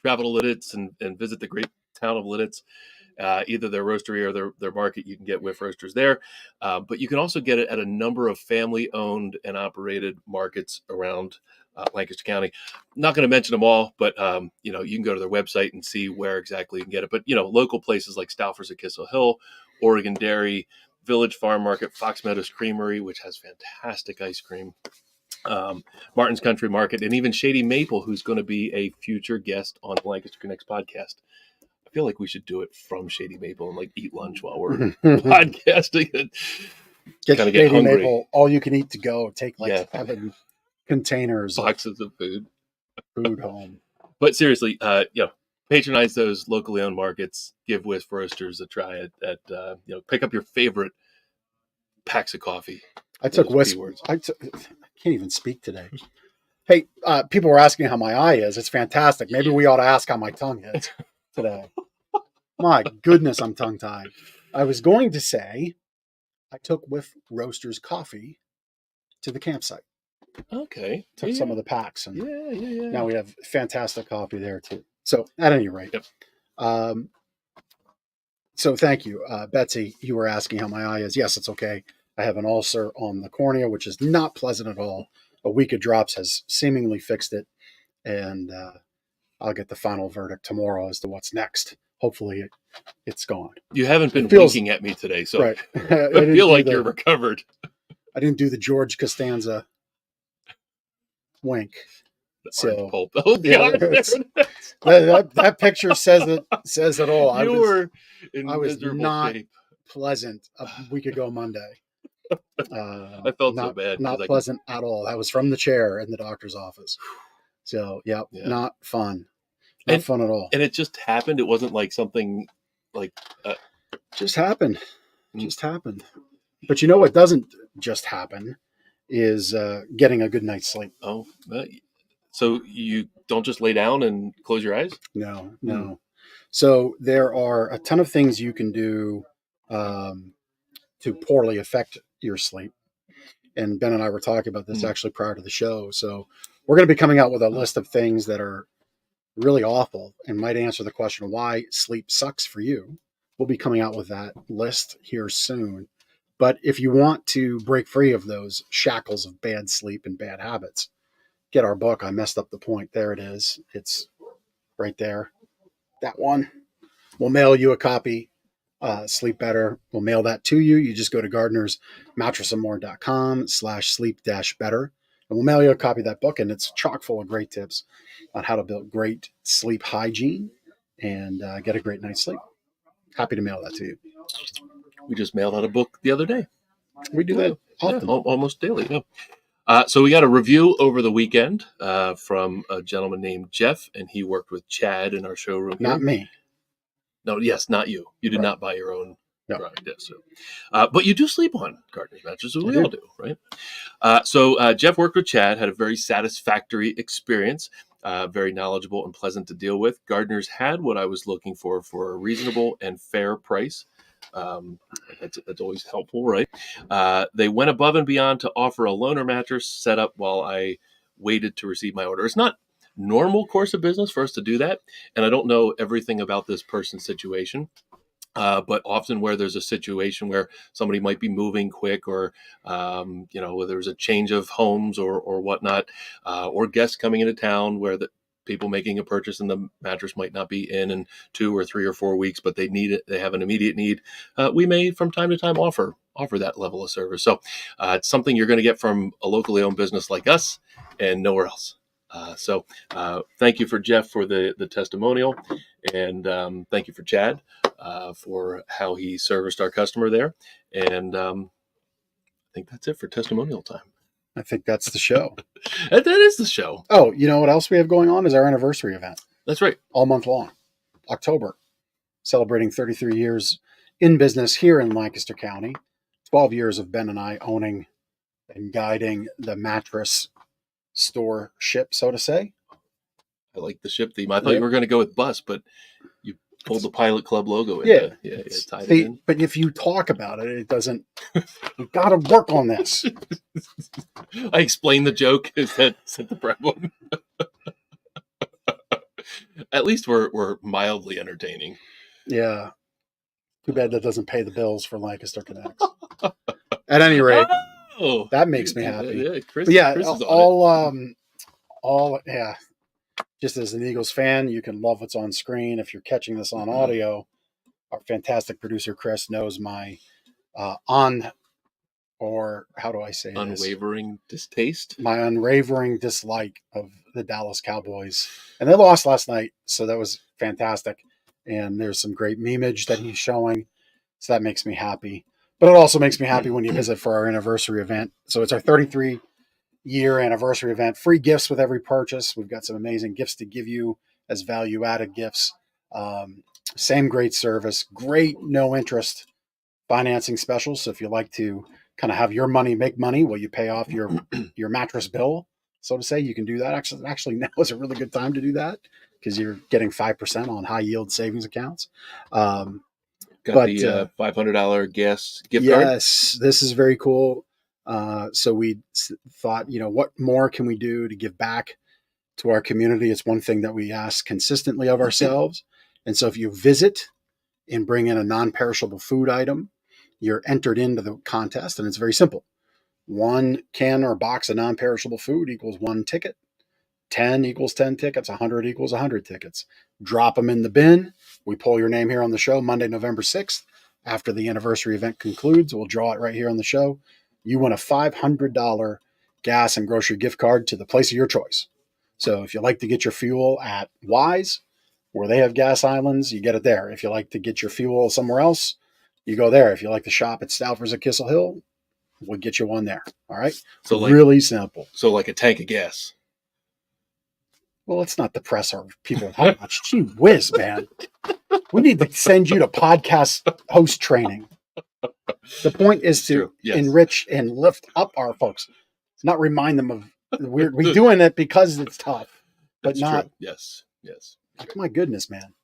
travel to Lidditz and visit the great town of Lidditz, either their roastery or their market, you can get Whiff Roasters there. But you can also get it at a number of family-owned and operated markets around Lancaster County. I'm not going to mention them all, but you know, you can go to their website and see where exactly you can get it. But you know, local places like Stouffer's at Kissel Hill, Oregon Dairy, Village Farm Market, Fox Meadows Creamery, which has fantastic ice cream, Martin's Country Market, and even Shady Maple, who's going to be a future guest on the Lancaster Connects podcast. I feel like we should do it from Shady Maple and like eat lunch while we're podcasting. Get Kinda Shady hungry. Maple, all you can eat to go. Take like Yeah. 7 containers Boxes of food. food home. But seriously, you know, patronize those locally owned markets. Give Whiff Roasters a try at you know, pick up your favorite packs of coffee. I took Those Whisk. P words. I can't even speak today. Hey, people were asking how my eye is. It's fantastic. Maybe we ought to ask how my tongue is today. My goodness, I'm tongue tied. I was going to say I took Whiff Roasters coffee to the campsite. Okay. Took some of the packs, and Yeah. now we have fantastic coffee there too. So at any rate, so thank you, Betsy. You were asking how my eye is. Yes, it's okay. I have an ulcer on the cornea, which is not pleasant at all. A week of drops has seemingly fixed it, and I'll get the final verdict tomorrow as to what's next. Hopefully, it's gone. You haven't been feels- winking at me today, so Right. I feel like you're recovered. I didn't do the George Costanza wink. The orange So, pulp. Oh yeah, God, it's- there it is. that picture says it all. You were in I was miserable not shape. pleasant a week ago Monday. I felt not, so bad. Not 'cause I pleasant at all. That was from the chair in the doctor's office. So, yeah. Not fun. Not fun at all. And it just happened. It wasn't like something like. Just happened. Just happened. But you know what doesn't just happen is getting a good night's sleep. Oh, so you don't just lay down and close your eyes? No. So there are a ton of things you can do to poorly affect your sleep. And Ben and I were talking about this actually prior to the show. So we're going to be coming out with a list of things that are really awful and might answer the question why sleep sucks for you. We'll be coming out with that list here soon. But if you want to break free of those shackles of bad sleep and bad habits, get our book. I messed up the point. There it is. It's right there. That one. We'll mail you a copy. Sleep Better. We'll mail that to you. You just go to gardnersmattressandmore.com/sleep-better. And we'll mail you a copy of that book. And it's chock full of great tips on how to build great sleep hygiene and get a great night's sleep. Happy to mail that to you. We just mailed out a book the other day. We do that often. Almost daily. Yeah. So we got a review over the weekend from a gentleman named Jeff, and he worked with Chad in our showroom. Not me. No, yes, not you. You did not buy your own. No. Right, yeah, so. But you do sleep on Gardner's mattresses. We all do, right? So Jeff worked with Chad, had a very satisfactory experience, very knowledgeable and pleasant to deal with. Gardner's had what I was looking for a reasonable and fair price. That's always helpful, right? They went above and beyond to offer a loaner mattress set up while I waited to receive my order. It's not normal course of business for us to do that, and I don't know everything about this person's situation. But often where there's a situation where somebody might be moving quick, or where there's a change of homes or whatnot, or guests coming into town where the people making a purchase and the mattress might not be in 2 or 3 or 4 weeks, but they need it. They have an immediate need. We may from time to time offer that level of service. So it's something you're going to get from a locally owned business like us and nowhere else. So thank you for Jeff for the testimonial, and thank you for Chad for how he serviced our customer there. And I think that's it for testimonial time. I think that's the show. That is the show. Oh, you know what else we have going on is our anniversary event. That's right. All month long. October. Celebrating 33 years in business here in Lancaster County. 12 years of Ben and I owning and guiding the mattress store ship, so to say. I like the ship theme. I thought you were going to go with bus, but you pulled the Pilot Club logo in. Yeah. Tied it in. But if you talk about it, it doesn't. We've got to work on this. I explained the joke. Is that the problem? At least we're mildly entertaining. Yeah. Too bad that doesn't pay the bills for Lancaster Connects. At any rate, that makes me happy. Yeah, Chris is all just as an Eagles fan, you can love what's on screen. If you're catching this on audio, our fantastic producer Chris knows my unwavering distaste. My unwavering dislike of the Dallas Cowboys. And they lost last night, so that was fantastic. And there's some great memeage that he's showing, so that makes me happy. But it also makes me happy when you visit for our anniversary event. So it's our 33-year anniversary event. Free gifts with every purchase. We've got some amazing gifts to give you as value-added gifts. Same great service. Great no-interest financing specials. So if you like to kind of have your money make money while you pay off your mattress bill, so to say, you can do that. Actually, now is a really good time to do that because you're getting 5% on high-yield savings accounts. Got the $500 gas gift card. Yes, this is very cool. So we thought, what more can we do to give back to our community? It's one thing that we ask consistently of ourselves. And so if you visit and bring in a non-perishable food item, you're entered into the contest. And it's very simple. 1 can or box of non-perishable food equals 1 ticket. 10 equals 10 tickets. 100 equals 100 tickets. Drop them in the bin. We pull your name here on the show Monday, November 6th. After the anniversary event concludes, we'll draw it right here on the show. You win a $500 gas and grocery gift card to the place of your choice. So if you like to get your fuel at Wise, where they have gas islands, you get it there. If you like to get your fuel somewhere else, you go there. If you like to shop at Stouffer's at Kissel Hill, we'll get you one there. All right? So really simple. So like a tank of gas. Well, let's not depress our people how much. Gee whiz, man. We need to send you to podcast host training. The point is to enrich and lift up our folks, not remind them of we're doing it because it's tough, but That's not. True. Yes. My goodness, man.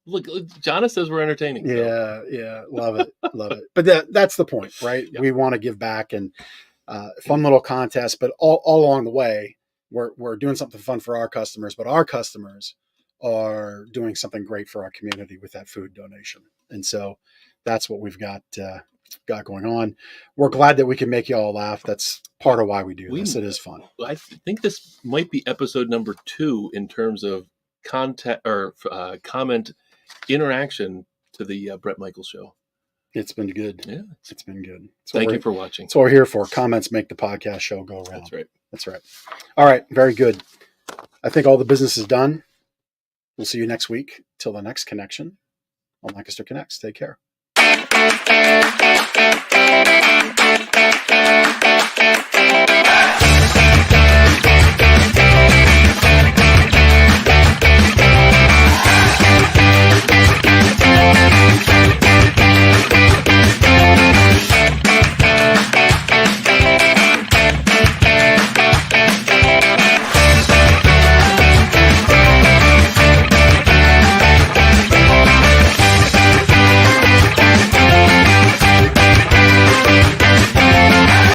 Look, Jonna says we're entertaining. Yeah, love it. But that's the point, right? Yep. We want to give back and fun little contest, but all along the way, we're doing something fun for our customers, but our customers are doing something great for our community with that food donation. And so that's what we've got going on. We're glad that we can make you all laugh. That's part of why we do this. It is fun. I think this might be episode number 2 in terms of contact or comment interaction to the Brett Michaels show. It's been good. Yeah, it's been good. Thank you for watching. That's what we're here for. Comments make the podcast show go around. That's right. All right. Very good. I think all the business is done. We'll see you next week. Till the next connection on Lancaster Connects. Take care.